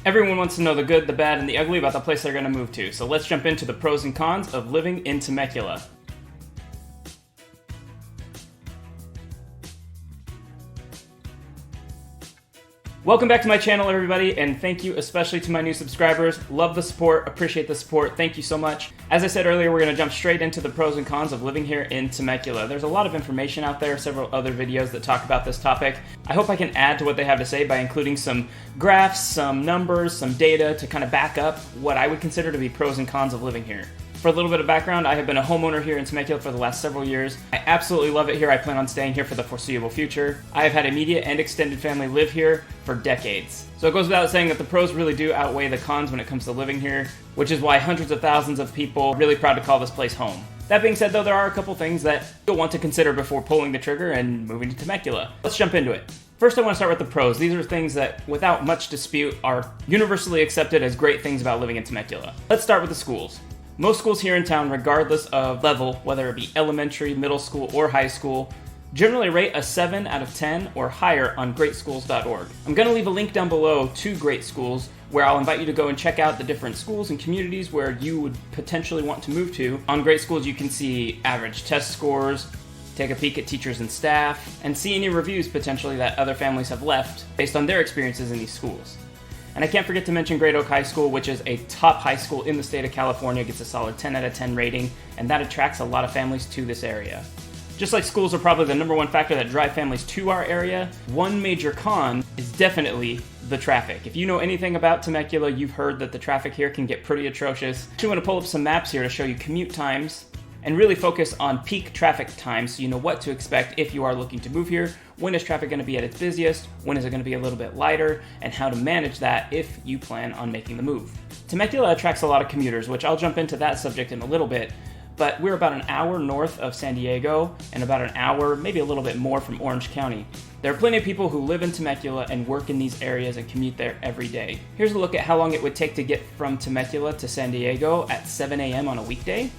Everyone wants to know the good, the bad, and the ugly about the place they're going to move to, so let's jump into the pros and cons of living in Temecula. Welcome back to my channel, everybody, and thank you especially to my new subscribers. Love the support, appreciate the support, thank you so much. As I said earlier, we're going to jump straight into the pros and cons of living here in Temecula. There's a lot of information out there, several other videos that talk about this topic. I hope I can add to what they have to say by including some graphs, some numbers, some data to kind of back up what I would consider to be pros and cons of living here. For a little bit of background, I have been a homeowner here in Temecula for the last several years. I absolutely love it here. I plan on staying here for the foreseeable future. I have had immediate and extended family live here for decades. So it goes without saying that the pros really do outweigh the cons when it comes to living here, which is why hundreds of thousands of people are really proud to call this place home. That being said, though, there are a couple things that you'll want to consider before pulling the trigger and moving to Temecula. Let's jump into it. First, I want to start with the pros. These are things that, without much dispute, are universally accepted as great things about living in Temecula. Let's start with the schools. Most schools here in town, regardless of level, whether it be elementary, middle school, or high school, generally rate a 7 out of 10 or higher on greatschools.org. I'm going to leave a link down below to Great Schools, where I'll invite you to go and check out the different schools and communities where you would potentially want to move to. On Great Schools, you can see average test scores, take a peek at teachers and staff, and see any reviews potentially that other families have left based on their experiences in these schools. And I can't forget to mention Great Oak High School, which is a top high school in the state of California, gets a solid 10 out of 10 rating, and that attracts a lot of families to this area. Just like schools are probably the number one factor that drive families to our area, one major con is definitely the traffic. If you know anything about Temecula, you've heard that the traffic here can get pretty atrocious. I actually want to pull up some maps here to show you commute times and really focus on peak traffic times so you know what to expect if you are looking to move here. When is traffic going to be at its busiest? When is it going to be a little bit lighter? And how to manage that if you plan on making the move. Temecula attracts a lot of commuters, which I'll jump into that subject in a little bit, but we're about an hour north of San Diego and about an hour, maybe a little bit more, from Orange County. There are plenty of people who live in Temecula and work in these areas and commute there every day. Here's a look at how long it would take to get from Temecula to San Diego at 7 a.m. on a weekday.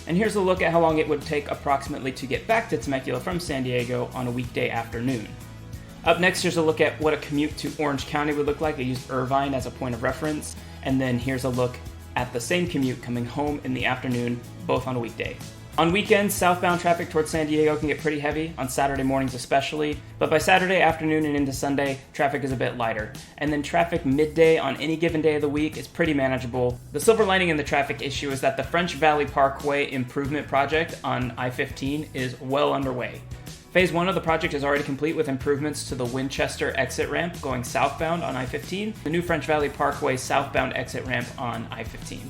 And here's a look at how long it would take approximately to get back to Temecula from San Diego on a weekday afternoon. Up next, here's a look at what a commute to Orange County would look like. I used Irvine as a point of reference. And then here's a look at the same commute coming home in the afternoon, both on a weekday. On weekends, southbound traffic towards San Diego can get pretty heavy, on Saturday mornings especially, but by Saturday afternoon and into Sunday, traffic is a bit lighter. And then traffic midday on any given day of the week is pretty manageable. The silver lining in the traffic issue is that the French Valley Parkway improvement project on I-15 is well underway. Phase 1 of the project is already complete with improvements to the Winchester exit ramp going southbound on I-15, the new French Valley Parkway southbound exit ramp on I-15.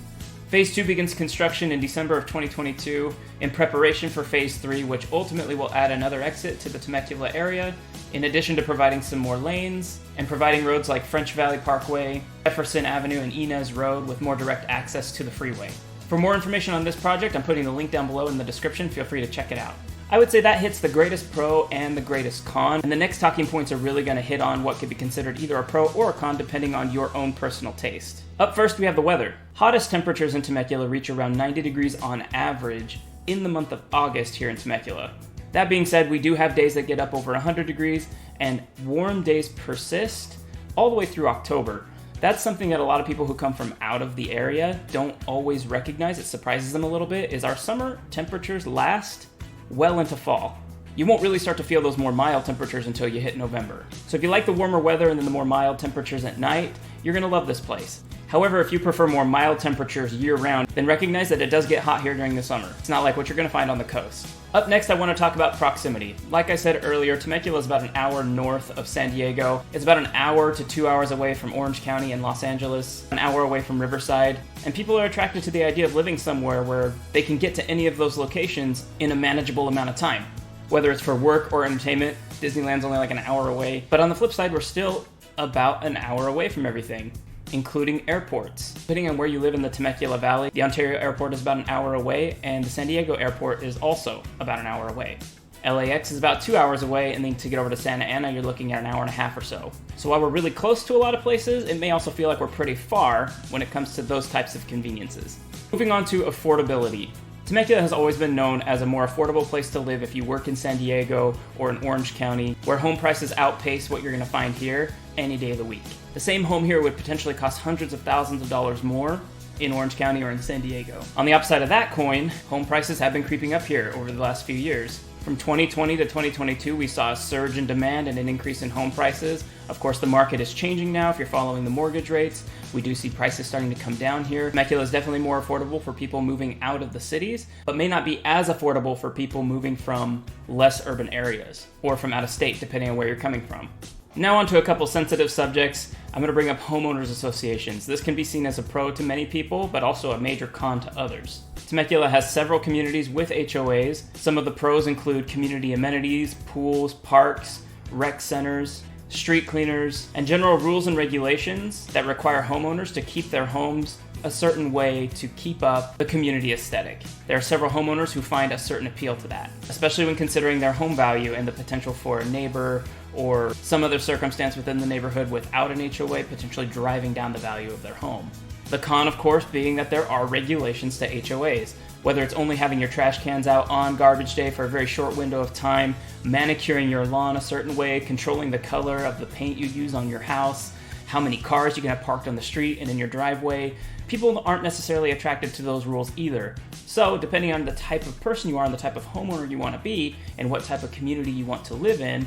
Phase 2 begins construction in December of 2022 in preparation for Phase 3, which ultimately will add another exit to the Temecula area, in addition to providing some more lanes and providing roads like French Valley Parkway, Jefferson Avenue, and Inez Road with more direct access to the freeway. For more information on this project, I'm putting the link down below in the description. Feel free to check it out. I would say that hits the greatest pro and the greatest con, and the next talking points are really going to hit on what could be considered either a pro or a con depending on your own personal taste. Up first, we have the weather. Hottest temperatures in Temecula reach around 90 degrees on average in the month of August here in Temecula. That being said, we do have days that get up over 100 degrees, and warm days persist all the way through October. That's something that a lot of people who come from out of the area don't always recognize. It surprises them a little bit, is our summer temperatures last well into fall. You won't really start to feel those more mild temperatures until you hit November. So if you like the warmer weather and then the more mild temperatures at night, you're gonna love this place. However, if you prefer more mild temperatures year-round, then recognize that it does get hot here during the summer. It's not like what you're gonna find on the coast. Up next, I want to talk about proximity. Like I said earlier, Temecula is about an hour north of San Diego. It's about an hour to 2 hours away from Orange County and Los Angeles, an hour away from Riverside, and people are attracted to the idea of living somewhere where they can get to any of those locations in a manageable amount of time. Whether it's for work or entertainment, Disneyland's only like an hour away. But on the flip side, we're still about an hour away from everything, including airports. Depending on where you live in the Temecula Valley, the Ontario Airport is about an hour away, and the San Diego Airport is also about an hour away. LAX is about 2 hours away, and then to get over to Santa Ana, you're looking at an hour and a half or so. So while we're really close to a lot of places, it may also feel like we're pretty far when it comes to those types of conveniences. Moving on to affordability. Temecula has always been known as a more affordable place to live if you work in San Diego or in Orange County, where home prices outpace what you're going to find here any day of the week. The same home here would potentially cost hundreds of thousands of dollars more in Orange County or in San Diego. On the upside of that coin, home prices have been creeping up here over the last few years. From 2020 to 2022, we saw a surge in demand and an increase in home prices. Of course, the market is changing now if you're following the mortgage rates. We do see prices starting to come down here. Temecula is definitely more affordable for people moving out of the cities, but may not be as affordable for people moving from less urban areas or from out of state, depending on where you're coming from. Now on to a couple sensitive subjects. I'm going to bring up homeowners associations. This can be seen as a pro to many people, but also a major con to others. Temecula has several communities with HOAs. Some of the pros include community amenities, pools, parks, rec centers, street cleaners, and general rules and regulations that require homeowners to keep their homes a certain way to keep up the community aesthetic. There are several homeowners who find a certain appeal to that, especially when considering their home value and the potential for a neighbor or some other circumstance within the neighborhood without an HOA potentially driving down the value of their home. The con, of course, being that there are regulations to HOAs, whether it's only having your trash cans out on garbage day for a very short window of time, manicuring your lawn a certain way, controlling the color of the paint you use on your house, how many cars you can have parked on the street and in your driveway. People aren't necessarily attracted to those rules either. So, depending on the type of person you are and the type of homeowner you want to be and what type of community you want to live in,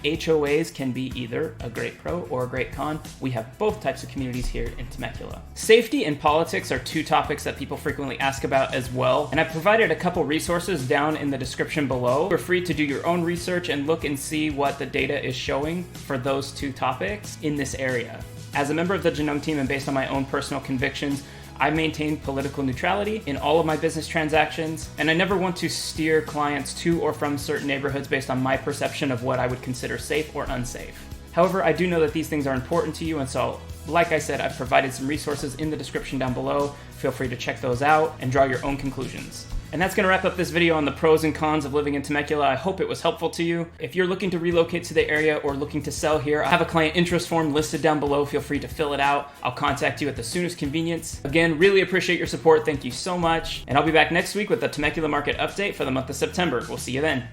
HOAs can be either a great pro or a great con. We have both types of communities here in Temecula. Safety and politics are two topics that people frequently ask about as well, and I've provided a couple resources down in the description below. You're free to do your own research and look and see what the data is showing for those two topics in this area. As a member of the Genome team and based on my own personal convictions, I maintain political neutrality in all of my business transactions, and I never want to steer clients to or from certain neighborhoods based on my perception of what I would consider safe or unsafe. However, I do know that these things are important to you, and so, like I said, I've provided some resources in the description down below. Feel free to check those out and draw your own conclusions. And that's going to wrap up this video on the pros and cons of living in Temecula. I hope it was helpful to you. If you're looking to relocate to the area or looking to sell here, I have a client interest form listed down below. Feel free to fill it out. I'll contact you at the soonest convenience. Again, really appreciate your support. Thank you so much. And I'll be back next week with the Temecula market update for the month of September. We'll see you then.